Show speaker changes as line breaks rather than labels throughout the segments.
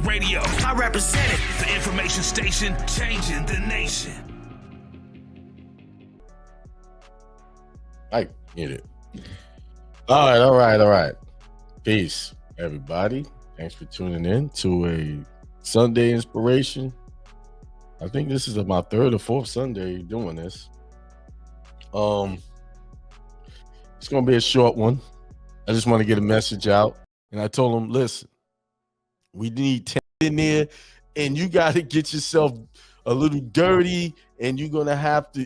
Radio. I represent it. The information station changing the nation.
I get it. All right. Peace, everybody. Thanks for tuning in to a Sunday inspiration. I think this is my third or fourth Sunday doing this. It's gonna be a short one. I just want to get a message out, and I told them, listen, we need 10 in there, and you got to get yourself a little dirty, and you're gonna have to.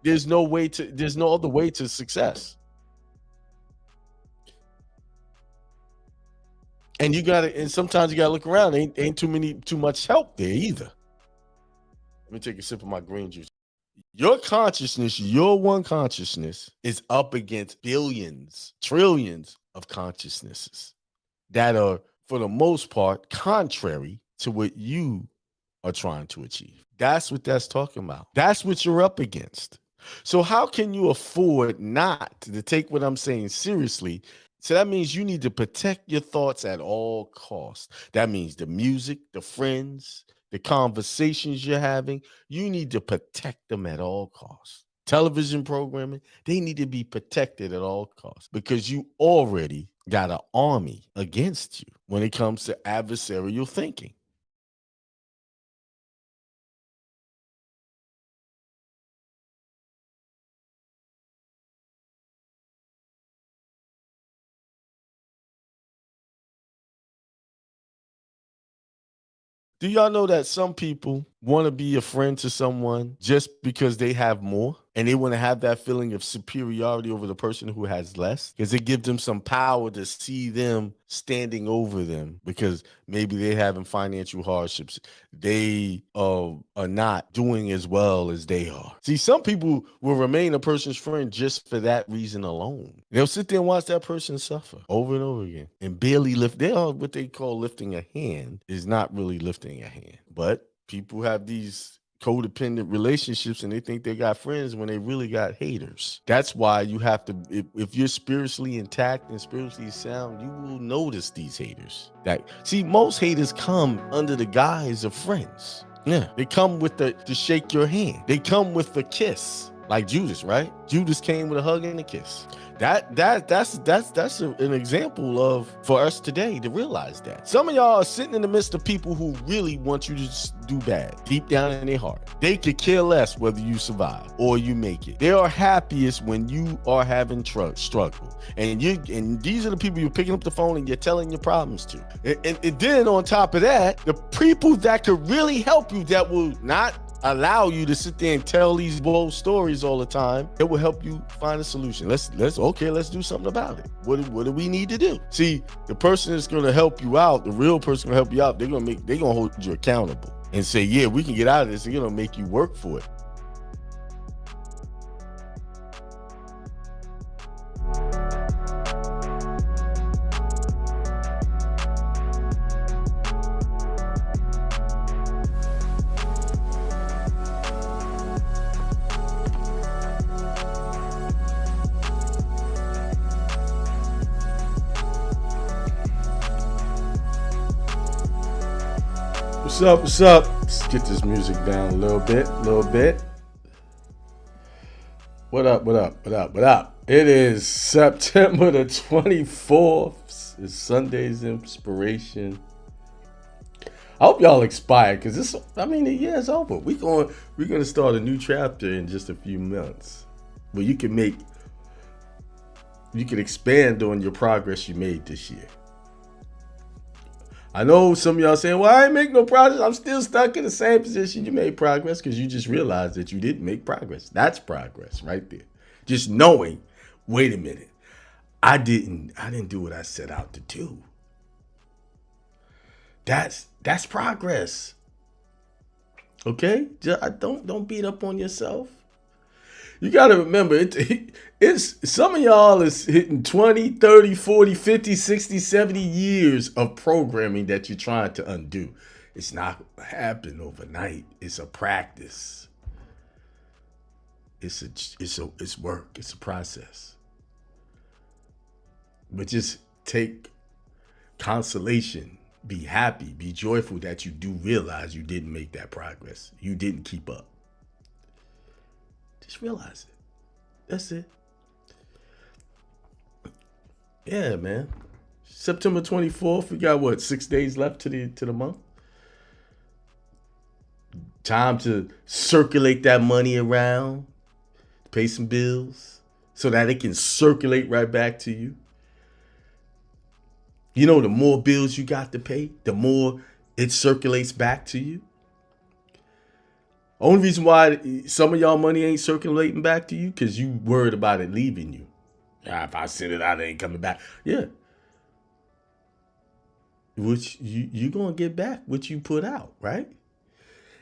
There's no other way to success. And sometimes you gotta look around. Ain't too much help there either. Let me take a sip of my green juice. Your consciousness, your one consciousness, is up against billions, trillions of consciousnesses that are, for the most part, contrary to what you are trying to achieve. That's what that's talking about. That's what you're up against. So how can you afford not to take what I'm saying seriously? So that means you need to protect your thoughts at all costs. That means the music, the friends, the conversations you're having, you need to protect them at all costs. Television programming, they need to be protected at all costs because you already got an army against you when it comes to adversarial thinking. Do y'all know that some people want to be a friend to someone just because they have more and they want to have that feeling of superiority over the person who has less? Because it gives them some power to see them standing over them because maybe they're having financial hardships. They are not doing as well as they are. See, some people will remain a person's friend just for that reason alone. They'll sit there and watch that person suffer over and over again and barely lift. They are what they call lifting a hand is not really lifting a hand. But people have these codependent relationships and they think they got friends when they really got haters. That's why you have to, if you're spiritually intact and spiritually sound, you will notice these haters. See, most haters come under the guise of friends. Yeah, they come with to shake your hand. They come with the kiss, like Judas, right? Judas came with a hug and a kiss. That's an example of for us today to realize that some of y'all are sitting in the midst of people who really want you to do bad deep down in their heart. They could care less whether you survive or you make it. They are happiest when you are having struggle, and these are the people you're picking up the phone and you're telling your problems to. And then on top of that, the people that could really help you, that will not allow you to sit there and tell these bold stories all the time, it will help you find a solution. Let's do something about it. What do we need to do? See, the person that's going to help you out, the real person going to help you out, they're going to hold you accountable and say, yeah, we can get out of this, and going to make you work for it. What's up? Let's get this music down a little bit. What up? It is September the 24th. It's Sunday's inspiration. I hope y'all expired because the year's over. We're gonna start a new chapter in just a few months where you can expand on your progress you made this year. I know some of y'all saying, well, I ain't make no progress. I'm still stuck in the same position. You made progress because you just realized that you didn't make progress. That's progress right there. Just knowing, wait a minute, I didn't do what I set out to do. That's progress. Okay? Don't beat up on yourself. You got to remember, it's some of y'all is hitting 20, 30, 40, 50, 60, 70 years of programming that you're trying to undo. It's not going to happen overnight. It's a practice. It's work. It's a process. But just take consolation Be happy, be joyful that you do realize you didn't make that progress. You didn't keep up. Just realize it. That's it. Yeah, man. September 24th, we got what, 6 days left to the month? Time to circulate that money around, pay some bills, so that it can circulate right back to you. You know, the more bills you got to pay, the more it circulates back to you. Only reason why some of y'all money ain't circulating back to you, because you worried about it leaving you. If I send it out, it ain't coming back. Yeah. Which you going to get back what you put out, right?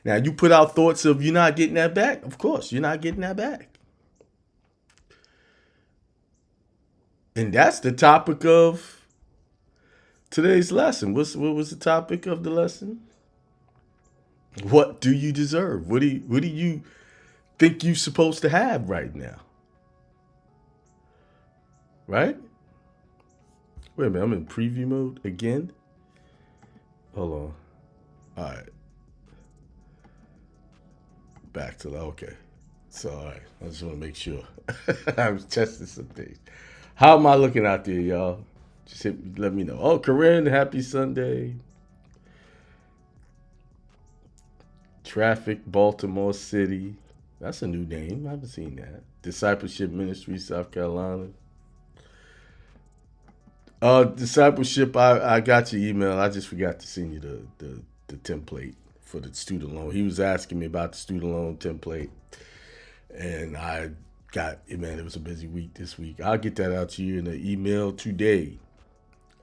Now, you put out thoughts of you're not getting that back. Of course, you're not getting that back. And that's the topic of today's lesson. What was the topic of the lesson? What do you deserve? What do you think you're supposed to have right now? Right? Wait a minute, I'm in preview mode again. Hold on. All right. Back to okay. So, all right. I just want to make sure. I was testing some things. How am I looking out there, y'all? Just let me know. Oh, Corinne, happy Sunday. Traffic, Baltimore City. That's a new name. I haven't seen that. Discipleship Ministry, South Carolina. Discipleship, I got your email. I just forgot to send you the template for the student loan. He was asking me about the student loan template. And I got, man, it was a busy week this week. I'll get that out to you in an email today.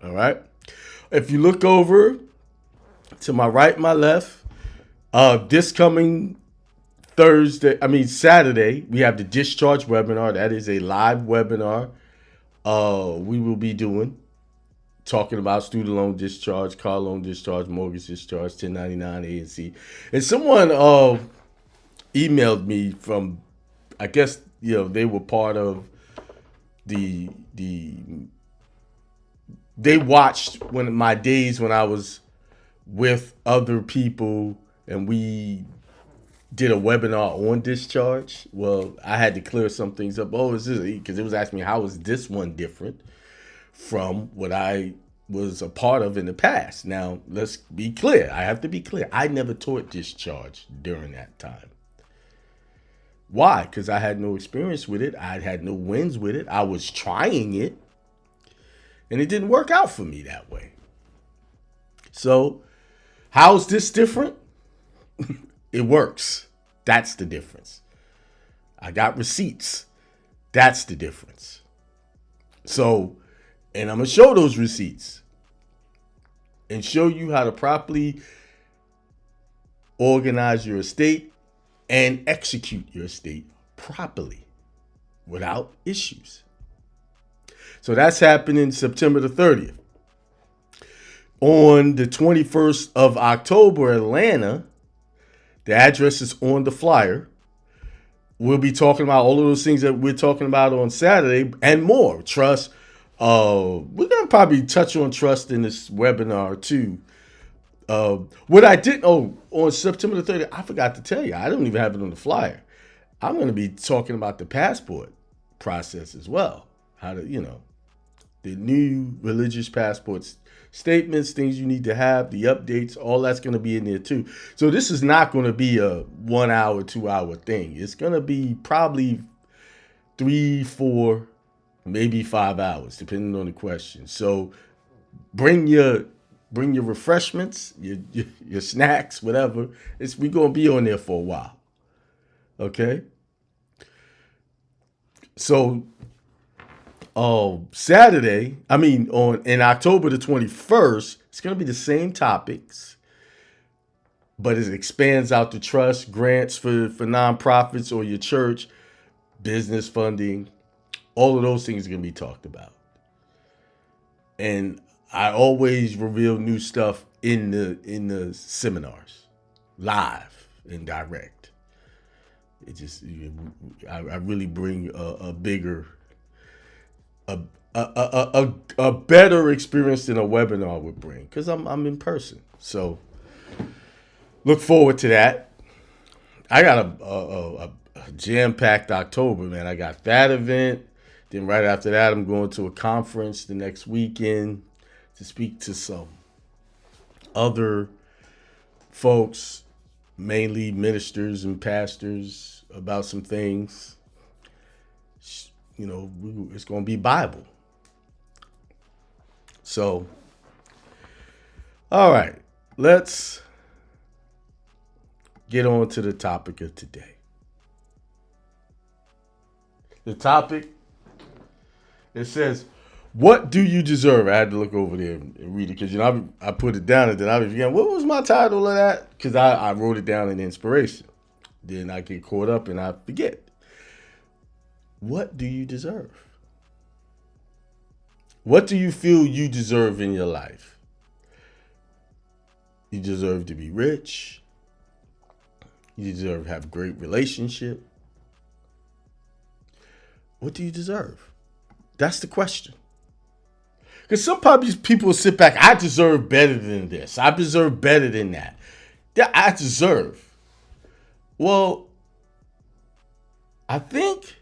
All right? If you look over to my right, my left, this coming Saturday, we have the discharge webinar. That is a live webinar we will be doing, talking about student loan discharge, car loan discharge, mortgage discharge, 1099 A and C. And someone emailed me from, I guess, they were part of they watched my days when I was with other people and we did a webinar on discharge. Well, I had to clear some things up. Oh, is this, because it was asking me, how is this one different from what I was a part of in the past? Now, let's be clear. I have to be clear. I never taught discharge during that time. Why? Because I had no experience with it. I had no wins with it. I was trying it, and it didn't work out for me that way. So, how's this different? It works. That's the difference. I got receipts. That's the difference. So, and I'm going to show those receipts and show you how to properly organize your estate and execute your estate properly without issues. So that's happening September the 30th. On the 21st of October, Atlanta, the address is on the flyer. We'll be talking about all of those things that we're talking about on Saturday and more. Trust. We're going to probably touch on trust in this webinar too. What I did, on September the 30th, I forgot to tell you, I don't even have it on the flyer. I'm going to be talking about the passport process as well. How to, the new religious passports, statements, things you need to have, the updates, all that's going to be in there too. So this is not going to be a 1 hour, 2 hour thing. It's going to be probably 3, 4, maybe 5 hours, depending on the question. So bring your refreshments, your snacks, whatever. We're going to be on there for a while. Okay? So Saturday, in October the 21st, it's going to be the same topics, but it expands out to trust, grants for nonprofits or your church, business funding. All of those things are going to be talked about. And I always reveal new stuff in the seminars, live and direct. It just, I really bring a bigger a better experience than a webinar would bring, because I'm in person. So look forward to that. I got a jam-packed October, man. I got that event. Then right after that, I'm going to a conference the next weekend to speak to some other folks, mainly ministers and pastors, about some things. You know, it's going to be Bible. So, all right, let's get on to the topic of today. The topic, it says, what do you deserve? I had to look over there and read it because, I put it down and then I was forgetting, what was my title of that? Because I wrote it down in inspiration. Then I get caught up and I forget. What do you deserve? What do you feel you deserve in your life? You deserve to be rich. You deserve to have a great relationship. What do you deserve? That's the question. Because sometimes people sit back, I deserve better than this. I deserve better than that. Yeah, I deserve. Well, I think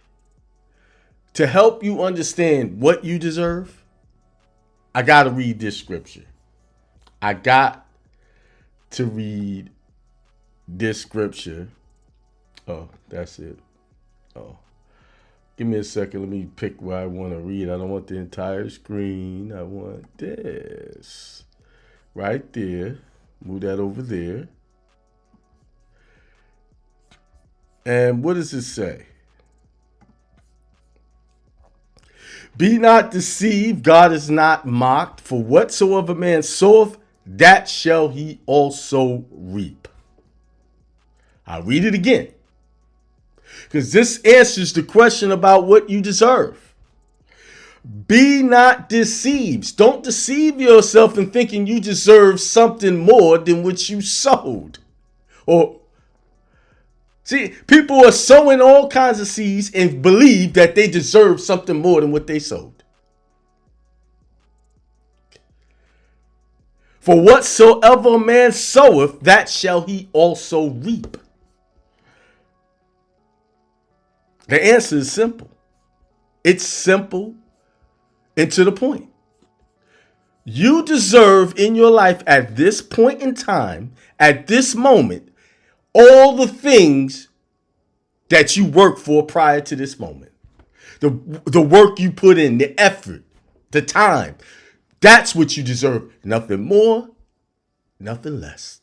to help you understand what you deserve, I got to read this scripture. I got to read this scripture. Oh, that's it. Oh. Give me a second. Let me pick what I want to read. I don't want the entire screen. I want this. Right there. Move that over there. And what does it say? Be not deceived, God is not mocked, for whatsoever man soweth, that shall he also reap. I'll read it again, because this answers the question about what you deserve. Be not deceived. Don't deceive yourself in thinking you deserve something more than what you sowed. See, people are sowing all kinds of seeds and believe that they deserve something more than what they sowed. For whatsoever a man soweth, that shall he also reap. The answer is simple. It's simple and to the point. You deserve in your life at this point in time, at this moment, all the things that you worked for prior to this moment. The work you put in, the effort, the time. That's what you deserve. Nothing more, nothing less.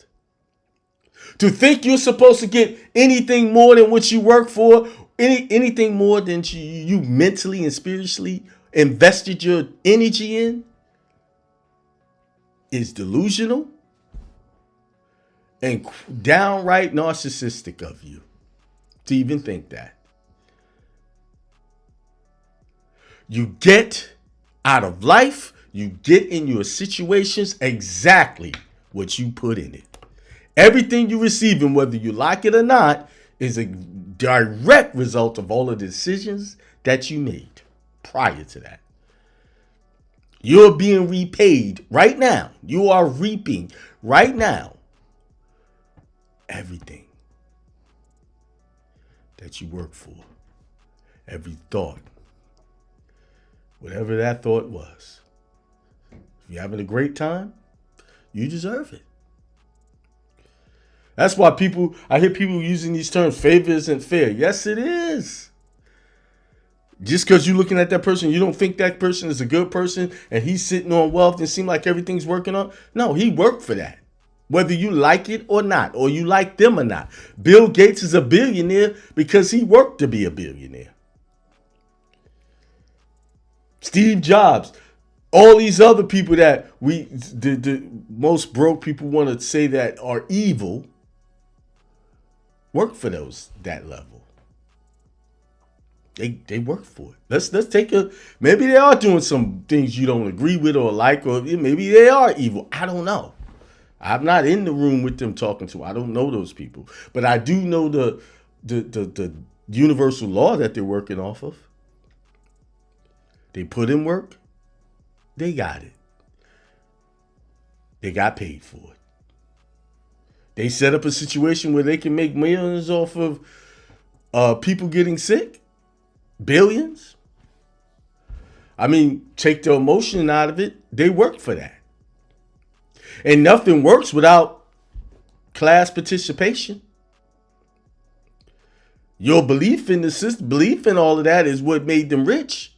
To think you're supposed to get anything more than what you work for, anything more than you mentally and spiritually invested your energy in, is delusional and downright narcissistic of you to even think that. You get out of life, you get in your situations exactly what you put in it. Everything you receive, and whether you like it or not, is a direct result of all of the decisions that you made prior to that. You're being repaid right now. You are reaping right now everything that you work for. Every thought. Whatever that thought was. If you're having a great time, you deserve it. That's why I hear people using these terms, favor isn't fair. Yes, it is. Just because you're looking at that person, you don't think that person is a good person and he's sitting on wealth and seem like everything's working on. No, he worked for that. Whether you like it or not, or you like them or not. Bill Gates is a billionaire because he worked to be a billionaire. Steve Jobs, all these other people that the most broke people want to say that are evil, work for that level. They work for it. Let's take maybe they are doing some things you don't agree with or like, or maybe they are evil. I don't know. I'm not in the room with them talking to. I don't know those people, but I do know the universal law that they're working off of. They put in work. They got it. They got paid for it. They set up a situation where they can make millions off of people getting sick. Billions. I mean, take the emotion out of it. They work for that. And nothing works without class participation. Your belief in the system, belief in all of that is what made them rich.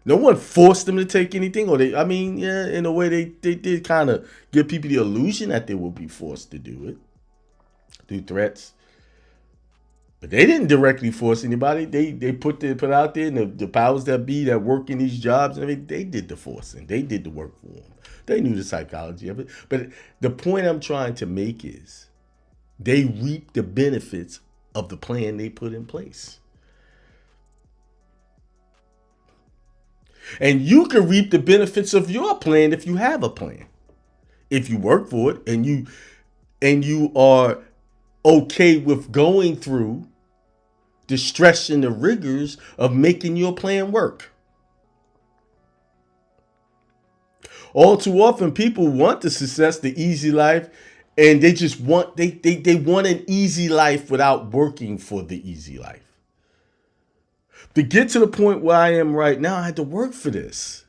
No one forced them to take anything, or in a way they did kind of give people the illusion that they would be forced to do it through threats. But they didn't directly force anybody. They put out there, and the powers that be that work in these jobs, they did the forcing. They did the work for them. They knew the psychology of it. But the point I'm trying to make is they reap the benefits of the plan they put in place. And you can reap the benefits of your plan if you have a plan. If you work for it and you are okay with going through the stress and the rigors of making your plan work. All too often, people want the success, the easy life, and they just want they want an easy life without working for the easy life. To get to the point where I am right now, I had to work for this.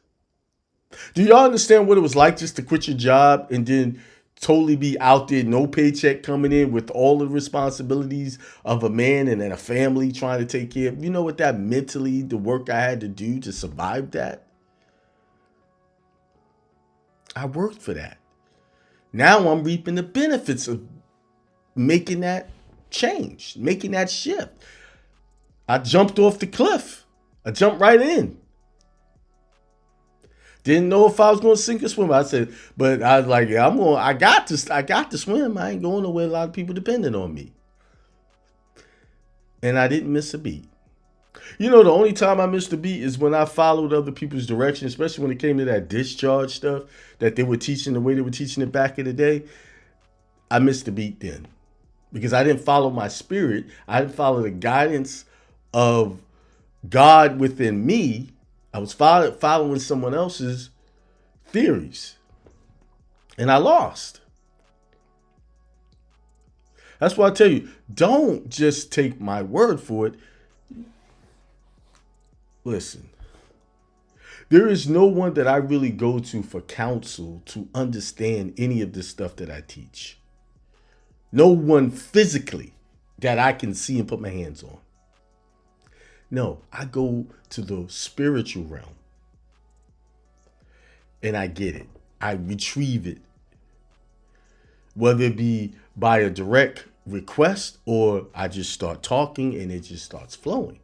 Do y'all understand what it was like just to quit your job and then totally be out there, no paycheck coming in, with all the responsibilities of a man and then a family trying to take care of? You know what that mentally, the work I had to do to survive that? I worked for that. Now I'm reaping the benefits of making that change, making that shift. I jumped off the cliff. I jumped right in. Didn't know if I was going to sink or swim. I said, but I was like, yeah, I got to swim. I ain't going nowhere. A lot of people depending on me. And I didn't miss a beat. You know, the only time I missed a beat is when I followed other people's direction, especially when it came to that discharge stuff that they were teaching, the way they were teaching it back in the day. I missed a beat then because I didn't follow my spirit. I didn't follow the guidance of God within me. I was following someone else's theories, and I lost. That's why I tell you, don't just take my word for it. Listen, there is no one that I really go to for counsel to understand any of this stuff that I teach. No one physically that I can see and put my hands on. No, I go to the spiritual realm and I get it. I retrieve it. Whether it be by a direct request or I just start talking and it just starts flowing.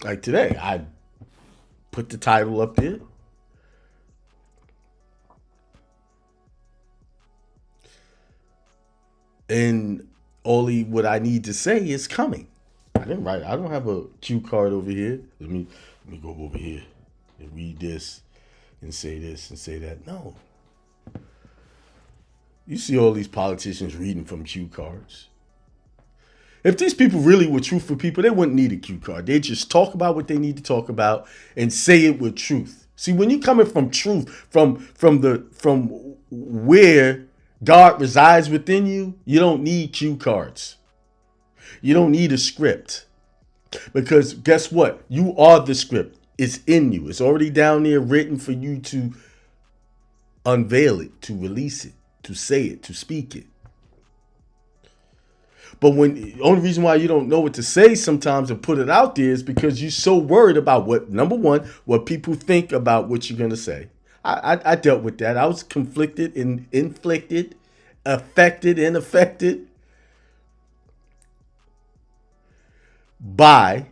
Like today, I put the title up there. And only what I need to say is coming. I didn't write. I don't have a cue card over here. Let me go over here and read this and say this and say that. No. You see all these politicians reading from cue cards. If these people really were truthful people, they wouldn't need a cue card. They'd just talk about what they need to talk about and say it with truth. See, when you're coming from truth, from where God resides within you, you don't need cue cards. You don't need a script. Because guess what? You are the script. It's in you. It's already down there written for you to unveil it, to release it, to say it, to speak it. But the only reason why you don't know what to say sometimes and put it out there is because you're so worried about what people think about what you're going to say. I dealt with that. I was conflicted and inflicted, affected and affected by,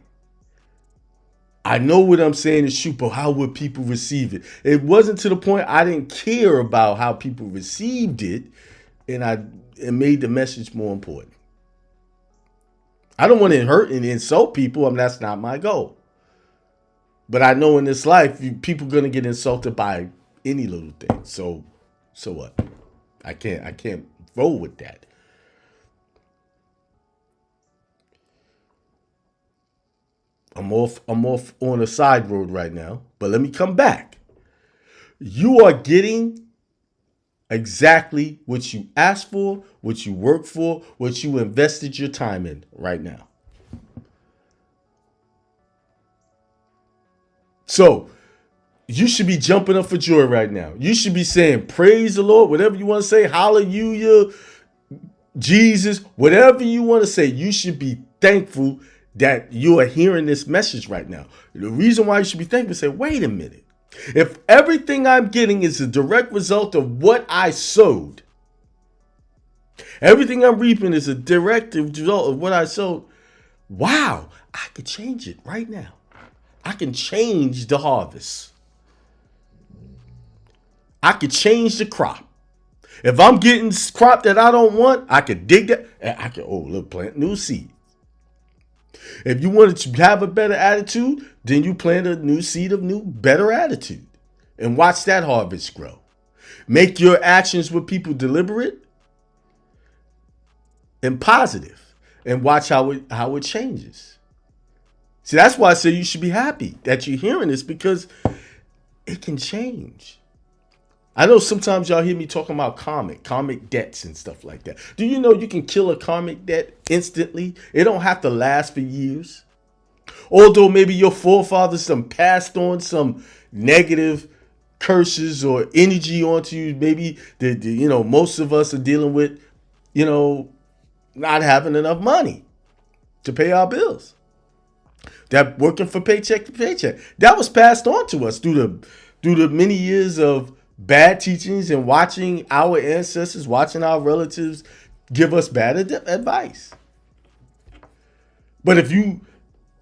I know what I'm saying is true, but how would people receive it? It wasn't to the point I didn't care about how people received it, and it made the message more important. I don't want to hurt and insult people. That's not my goal. But I know in this life, people are going to get insulted by any little thing. So what? I can't roll with that. I'm off on a side road right now, but let me come back. You are getting exactly what you asked for, what you worked for, what you invested your time in right now. So you should be jumping up for joy right now. You should be saying, praise the Lord, whatever you want to say, hallelujah, Jesus, whatever you want to say. You should be thankful that you are hearing this message right now. The reason why you should be thankful is say, wait a minute. If everything I'm getting is a direct result of what I sowed, everything I'm reaping is a direct result of what I sowed, wow, I could change it right now. I can change the harvest. I could change the crop. If I'm getting crop that I don't want, I could dig that. And I could, look, plant new seed. If you wanted to have a better attitude, then you plant a new seed of better attitude. And watch that harvest grow. Make your actions with people deliberate and positive. And watch how it changes. See, that's why I say you should be happy that you're hearing this, because it can change. I know sometimes y'all hear me talking about karmic debts and stuff like that. Do you know you can kill a karmic debt instantly? It don't have to last for years. Although maybe your forefathers passed on some negative curses or energy onto you. Maybe most of us are dealing with, not having enough money to pay our bills. That working for paycheck to paycheck. That was passed on to us through the many years of bad teachings and watching our ancestors, watching our relatives give us bad advice. But if you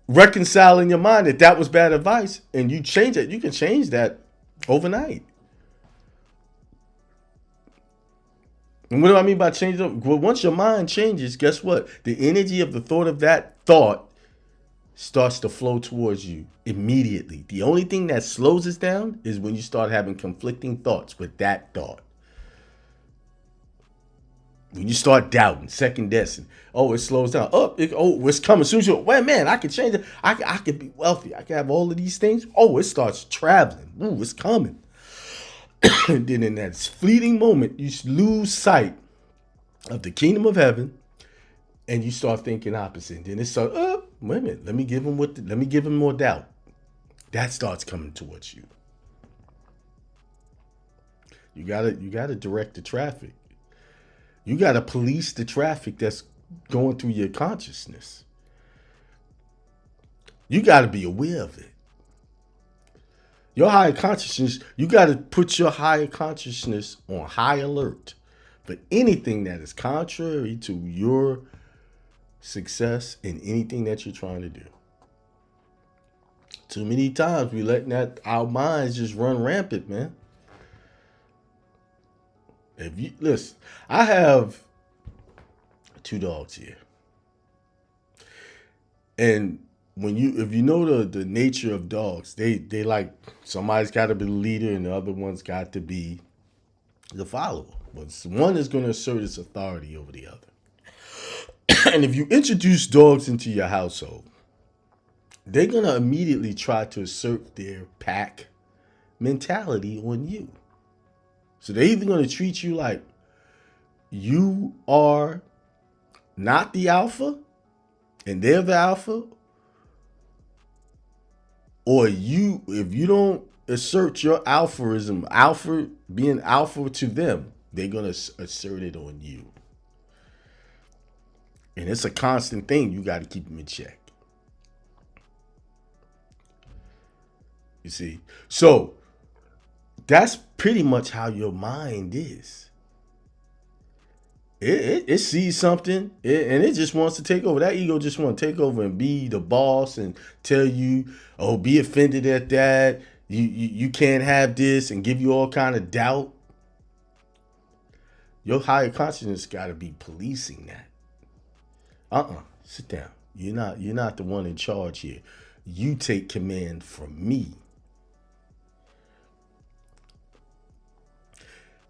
reconcile in your mind that was bad advice and you change it, you can change that overnight. And what do I mean by change? Well, once your mind changes, guess what? The energy of the thought of that thought starts to flow towards you immediately. The only thing that slows us down is when you start having conflicting thoughts with that thought. When you start doubting, second guessing, it slows down. It's coming. As soon as wait, man, I can change it. I can be wealthy. I can have all of these things. It starts traveling. Ooh, it's coming. And then in that fleeting moment, you lose sight of the kingdom of heaven, and you start thinking opposite. And then it starts, wait a minute, let me give him more doubt. That starts coming towards you. You gotta direct the traffic. You gotta police the traffic that's going through your consciousness. You gotta be aware of it. Your higher consciousness, you gotta put your higher consciousness on high alert for anything that is contrary to your success in anything that you're trying to do. Too many times we letting our minds just run rampant, man. If you listen, I have 2 dogs here, and if you know the nature of dogs, they like somebody's got to be the leader and the other one's got to be the follower. But one is going to assert its authority over the other. And if you introduce dogs into your household, they're going to immediately try to assert their pack mentality on you. So they're either going to treat you like you are not the alpha and they're the alpha, or if you don't assert your alpha being alpha to them, they're going to assert it on you. And it's a constant thing. You got to keep them in check. You see? So that's pretty much how your mind is. It sees something and it just wants to take over. That ego just wants to take over and be the boss and tell you, be offended at that. You can't have this, and give you all kind of doubt. Your higher consciousness got to be policing that. Sit down. You're not the one in charge here. You take command from me.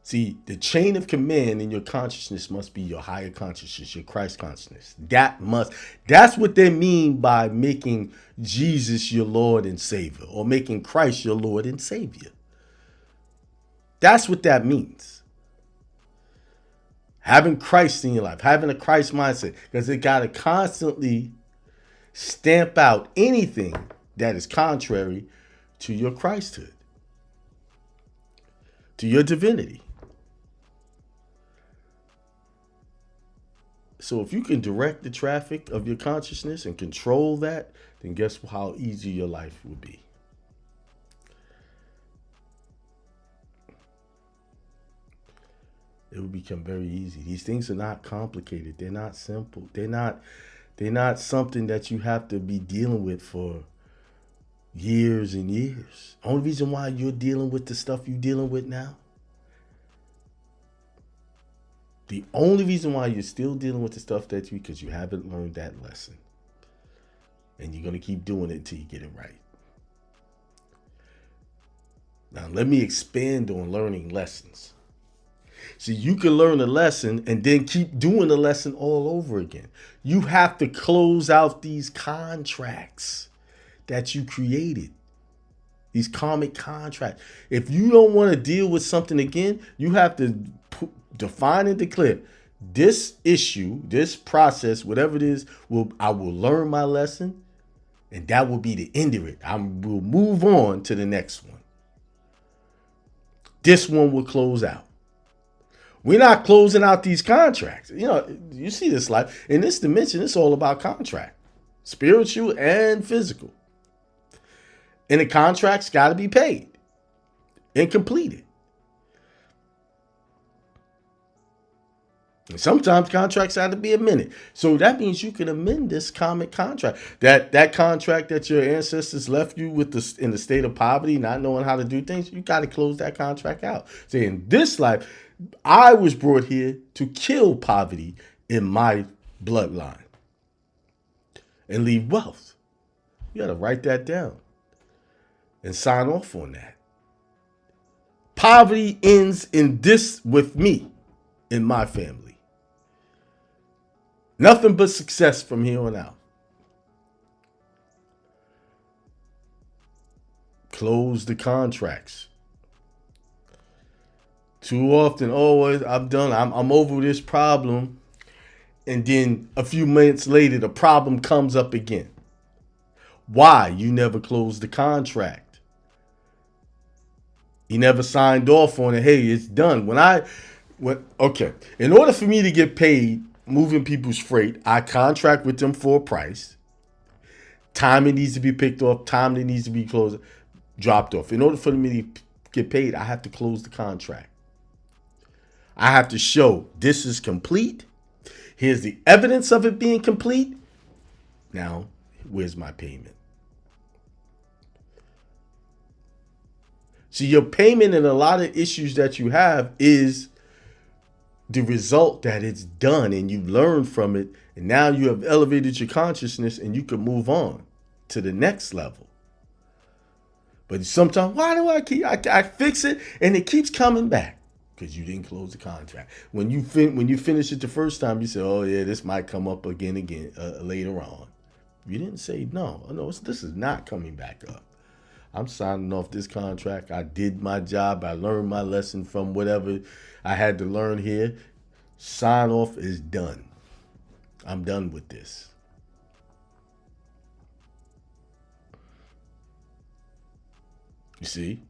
See, the chain of command in your consciousness must be your higher consciousness, your Christ consciousness. That's what they mean by making Jesus your Lord and Savior, or making Christ your Lord and Savior. That's what that means. Having Christ in your life, having a Christ mindset, because it got to constantly stamp out anything that is contrary to your Christhood, to your divinity. So if you can direct the traffic of your consciousness and control that, then guess how easy your life will be. It will become very easy. These things are not complicated. They're not simple. They're not something that you have to be dealing with for years and years. Only reason why you're dealing with the stuff you're dealing with now, the only reason why you're still dealing with the stuff that's because you haven't learned that lesson. And you're going to keep doing it until you get it right. Now, let me expand on learning lessons. See, you can learn a lesson and then keep doing the lesson all over again. You have to close out these contracts that you created. These karmic contracts. If you don't want to deal with something again, you have to define and declare this issue, this process, whatever it is, I will learn my lesson, and that will be the end of it. I will move on to the next one. This one will close out. We're not closing out these contracts. You know, you see this life. In this dimension, it's all about contract. Spiritual and physical. And the contracts got to be paid and completed. And sometimes contracts have to be amended. So that means you can amend this karmic contract. That contract that your ancestors left you with in the state of poverty, not knowing how to do things, you got to close that contract out. Say, in this life, I was brought here to kill poverty in my bloodline and leave wealth. You got to write that down and sign off on that. Poverty ends in this with me, in my family. Nothing but success from here on out. Close the contracts. Too often, I'm done. I'm over this problem. And then a few minutes later, the problem comes up again. Why? You never closed the contract. You never signed off on it. Hey, it's done. Okay. In order for me to get paid moving people's freight, I contract with them for a price. Time it needs to be picked off. Time that needs to be dropped off. In order for me to get paid, I have to close the contract. I have to show this is complete. Here's the evidence of it being complete. Now, where's my payment? See, your payment in a lot of issues that you have is the result that it's done and you learned from it. And now you have elevated your consciousness and you can move on to the next level. But sometimes, why do I fix it and it keeps coming back? Because you didn't close the contract. When you finish it the first time, you say, "Oh yeah, this might come up again later on." You didn't say no. This is not coming back up. I'm signing off this contract. I did my job. I learned my lesson from whatever I had to learn here. Sign off is done. I'm done with this. You see?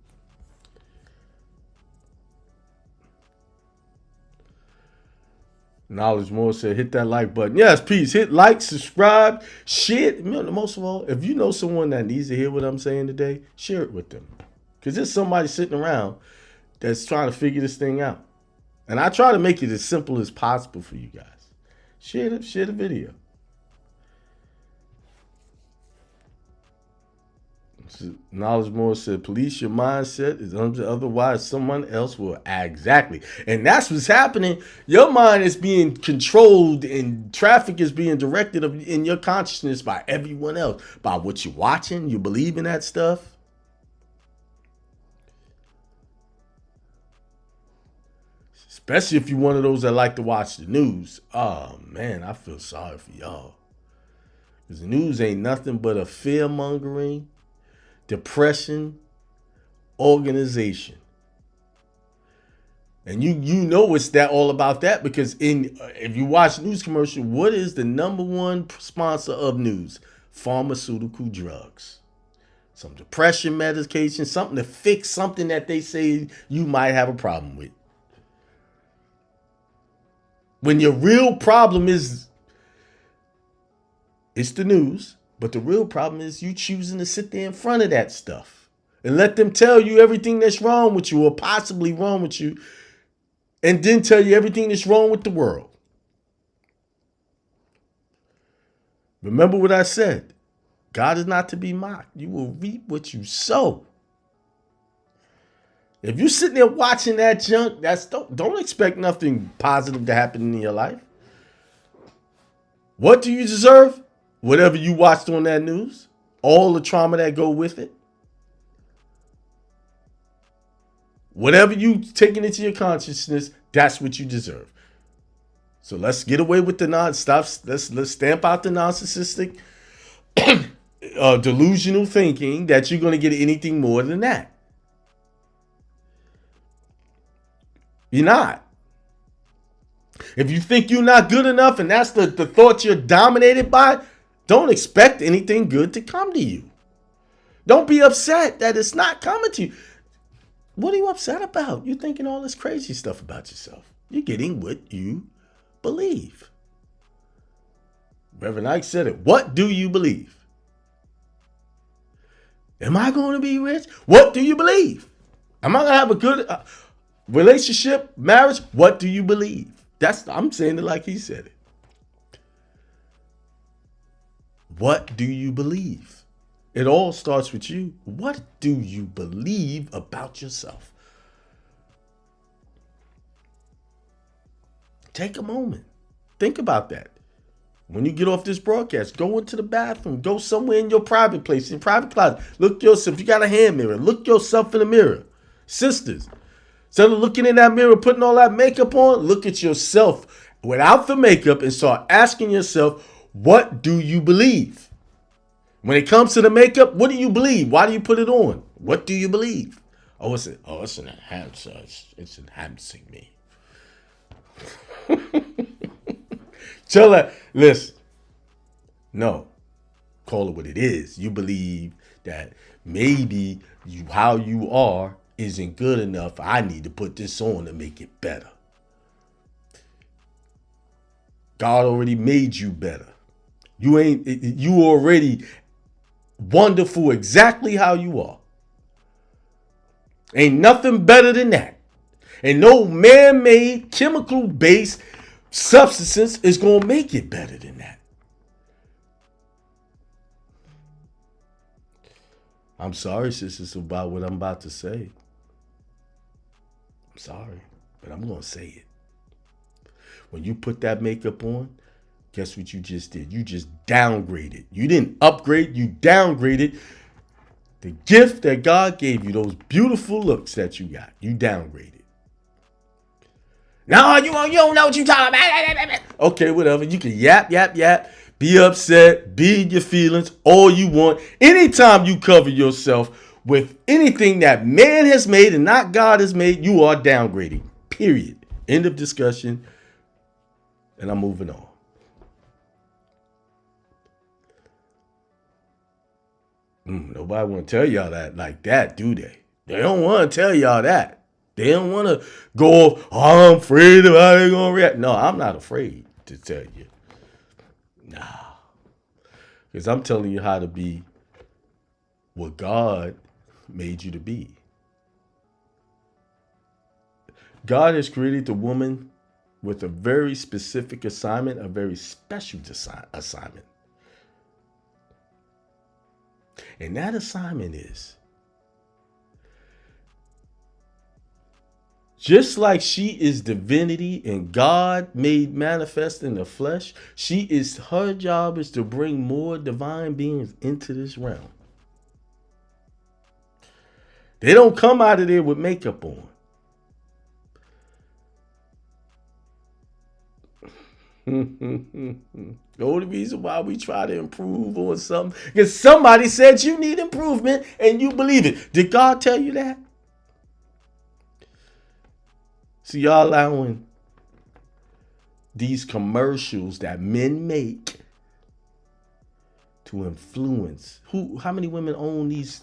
Knowledge More said, hit that like button. Yes, peace. Hit like, subscribe, share. Most of all, if you know someone that needs to hear what I'm saying today, share it with them. Because there's somebody sitting around that's trying to figure this thing out. And I try to make it as simple as possible for you guys. Share the video. Knowledge More said, police your mindset, is otherwise someone else will. Exactly. And that's what's happening. Your mind is being controlled and traffic is being directed in your consciousness by everyone else. By what you're watching, you believe in that stuff. Especially if you're one of those that like to watch the news. Oh, man, I feel sorry for y'all. Because the news ain't nothing but a fear-mongering, depression organization. And you know it's that all about that because if you watch news commercial, what is the number one sponsor of news? Pharmaceutical drugs. Some depression medication, something to fix something that they say you might have a problem with. When your real problem is it's the news, but the real problem is you choosing to sit there in front of that stuff and let them tell you everything that's wrong with you or possibly wrong with you, and then tell you everything that's wrong with the world. Remember what I said. God is not to be mocked. You will reap what you sow. If you're sitting there watching that junk, don't expect nothing positive to happen in your life. What do you deserve? Whatever you watched on that news, all the trauma that go with it. Whatever you taking into your consciousness, that's what you deserve. So let's get away with the non-stuff. Let's stamp out the narcissistic, delusional thinking that you're going to get anything more than that. You're not. If you think you're not good enough and that's the thought you're dominated by, don't expect anything good to come to you. Don't be upset that it's not coming to you. What are you upset about? You're thinking all this crazy stuff about yourself. You're getting what you believe. Reverend Ike said it. What do you believe? Am I going to be rich? What do you believe? Am I going to have a good relationship, marriage? What do you believe? I'm saying it like he said it. What do you believe? It all starts with you. What do you believe about yourself? Take a moment. Think about that. When you get off this broadcast, go into the bathroom. Go somewhere in your private place, in private closet. Look yourself. If you got a hand mirror, look yourself in the mirror. Sisters, instead of looking in that mirror, putting all that makeup on, look at yourself without the makeup and start asking yourself, what do you believe? When it comes to the makeup, what do you believe? Why do you put it on? What do you believe? It's an enhancer. It's enhancing me. Tell her, listen. No. Call it what it is. You believe that maybe how you are isn't good enough. I need to put this on to make it better. God already made you better. You already wonderful exactly how you are. Ain't nothing better than that. And no man-made, chemical-based substance is going to make it better than that. I'm sorry, sisters, about what I'm about to say. I'm sorry, but I'm going to say it. When you put that makeup on, guess what you just did? You just downgraded. You didn't upgrade, you downgraded the gift that God gave you, those beautiful looks that you got. You downgraded. No, you don't know what you're talking about. Okay, whatever. You can yap, be upset, be in your feelings, all you want. Anytime you cover yourself with anything that man has made and not God has made, you are downgrading. Period. End of discussion. And I'm moving on. Nobody want to tell y'all that like that, do they? They don't want to tell y'all that. They don't want to go, I'm afraid of how they're going to react. No, I'm not afraid to tell you. Nah. Because I'm telling you how to be what God made you to be. God has created the woman with a very specific assignment, a very special assignment. And that assignment is, just like she is divinity and God made manifest in the flesh, her job is to bring more divine beings into this realm. They don't come out of there with makeup on. The only reason why we try to improve on something because somebody said you need improvement and you believe it. Did God tell you that? See, y'all allowing these commercials that men make to influence how many women own these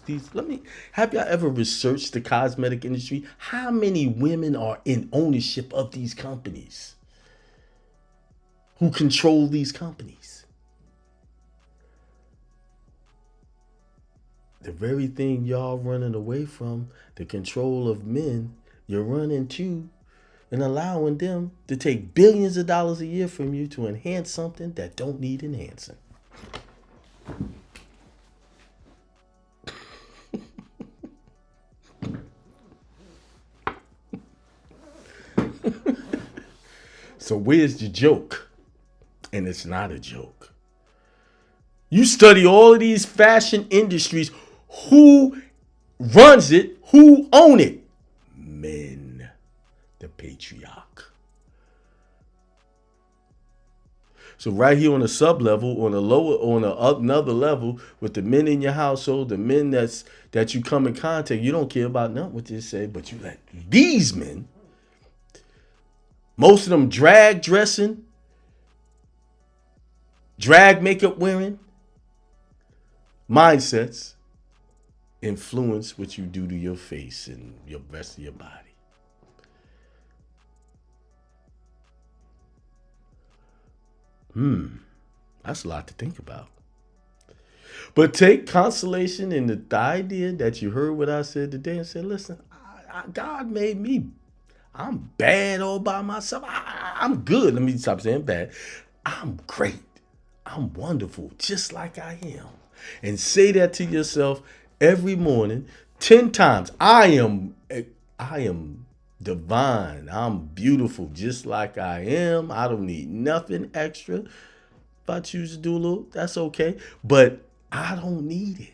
have y'all ever researched the cosmetic industry? How many women are in ownership of these companies who control these companies? The very thing y'all running away from, the control of men, you're running to and allowing them to take billions of dollars a year from you to enhance something that don't need enhancing. So where's the joke? And it's not a joke. You study all of these fashion industries. Who runs it? Who own it? Men. The patriarch. So right here on the sub level, on the lower, on another level, with the men in your household, the men that you come in contact, you don't care about nothing what they say, but you let these men, most of them drag dressing, drag makeup wearing, mindsets influence what you do to your face and your rest of your body. That's a lot to think about. But take consolation in the idea that you heard what I said today and say, listen, God made me. I'm bad all by myself. I'm good. Let me stop saying bad. I'm great. I'm wonderful, just like I am. And say that to yourself every morning 10 times. I am divine. I'm beautiful, just like I am. I don't need nothing extra. If I choose to do a little, that's okay. But I don't need it.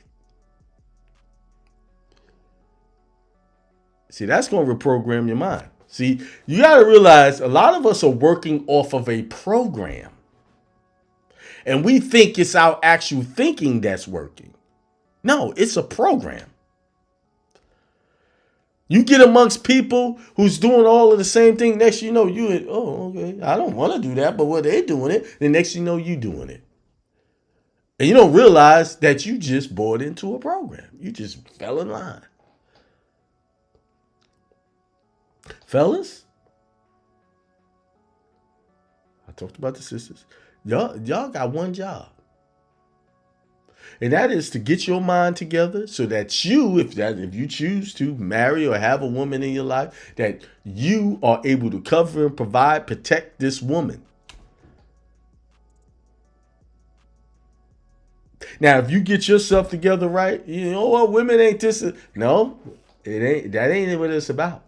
See, that's going to reprogram your mind. See, you got to realize a lot of us are working off of a program. And we think it's our actual thinking that's working. No, it's a program. You get amongst people who's doing all of the same thing. Next you know, okay, I don't want to do that, but what they doing it, the next you know, you doing it. And you don't realize that you just bought into a program. You just fell in line. Fellas, I talked about the sisters. Y'all got one job. And that is to get your mind together so that if you choose to marry or have a woman in your life, that you are able to cover and provide, protect this woman. Now, if you get yourself together right, you know what, women ain't this. No, it ain't. That ain't what it's about.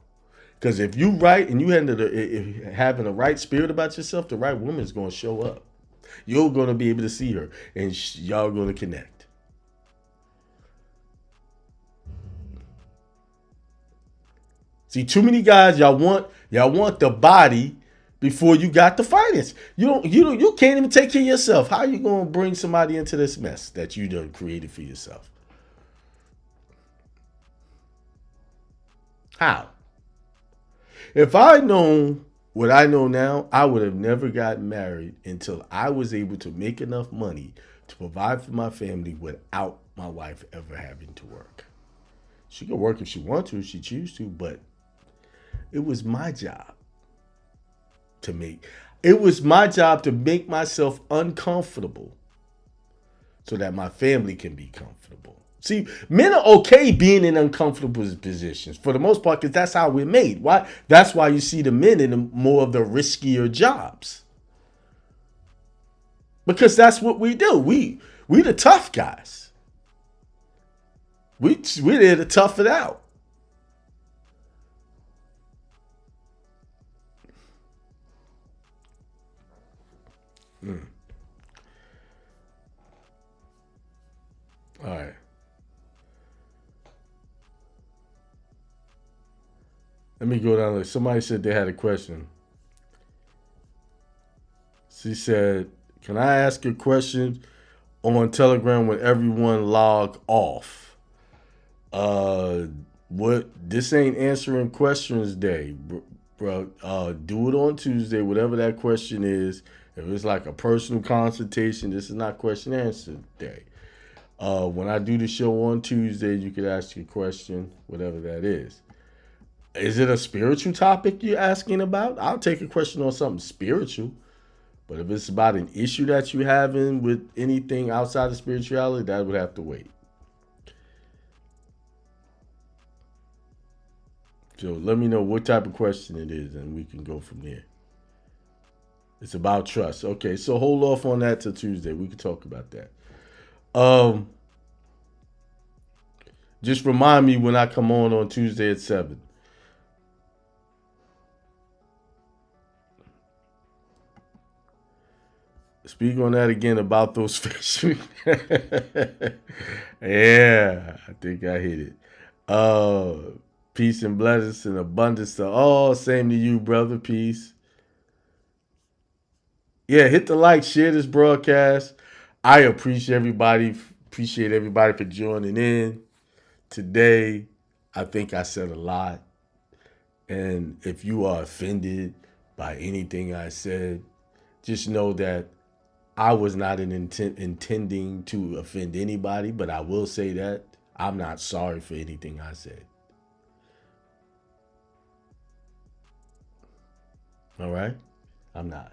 Because if you right and you having the right spirit about yourself, the right woman is going to show up. You're going to be able to see her, and y'all going to connect. See, too many guys, y'all want the body before you got the finance. You can't even take care of yourself. How are you going to bring somebody into this mess that you done created for yourself? How? If I known what I know now, I would have never gotten married until I was able to make enough money to provide for my family without my wife ever having to work. She can work if she wants to, if she chooses to, but it was my job it was my job to make myself uncomfortable so that my family can be comfortable. See, men are okay being in uncomfortable positions for the most part because that's how we're made. Why? That's why you see the men in more of the riskier jobs. Because that's what we do. We the tough guys. We're there to tough it out. All right. Let me go down. Somebody said they had a question. She said, "Can I ask a question on Telegram when everyone log off?" Uh, what? This ain't answering questions day, bro. Do it on Tuesday, whatever that question is. If it's like a personal consultation, this is not question answer day. When I do the show on Tuesday, you could ask your question, whatever that is. Is it a spiritual topic you're asking about? I'll take a question on something spiritual. But if it's about an issue that you're having with anything outside of spirituality, that would have to wait. So let me know what type of question it is, and we can go from there. It's about trust. Okay, so hold off on that till Tuesday. We can talk about that. Just remind me when I come on Tuesday at 7. Speak on that again about those fish. Yeah, I think I hit it. Peace and blessings and abundance to all. Same to you, brother. Peace. Yeah, hit the like, share this broadcast. I appreciate everybody for joining in today. I think I said a lot. And if you are offended by anything I said, just know that I was not intending to offend anybody, but I will say that I'm not sorry for anything I said. All right? I'm not.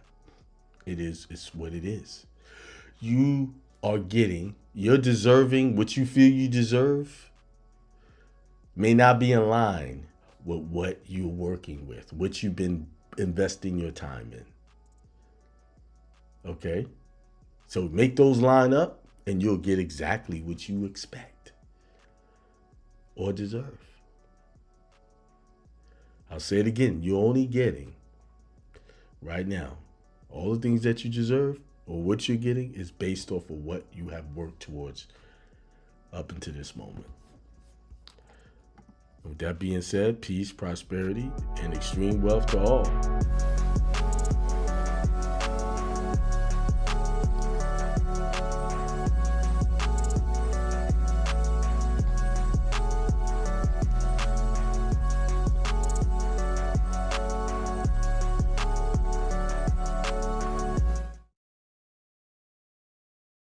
It's what it is. You're deserving what you feel you deserve may not be in line with what you're working with, what you've been investing your time in. Okay? So make those line up and you'll get exactly what you expect or deserve. I'll say it again. You're only getting right now all the things that you deserve or what you're getting is based off of what you have worked towards up until this moment. With that being said, peace, prosperity, and extreme wealth to all.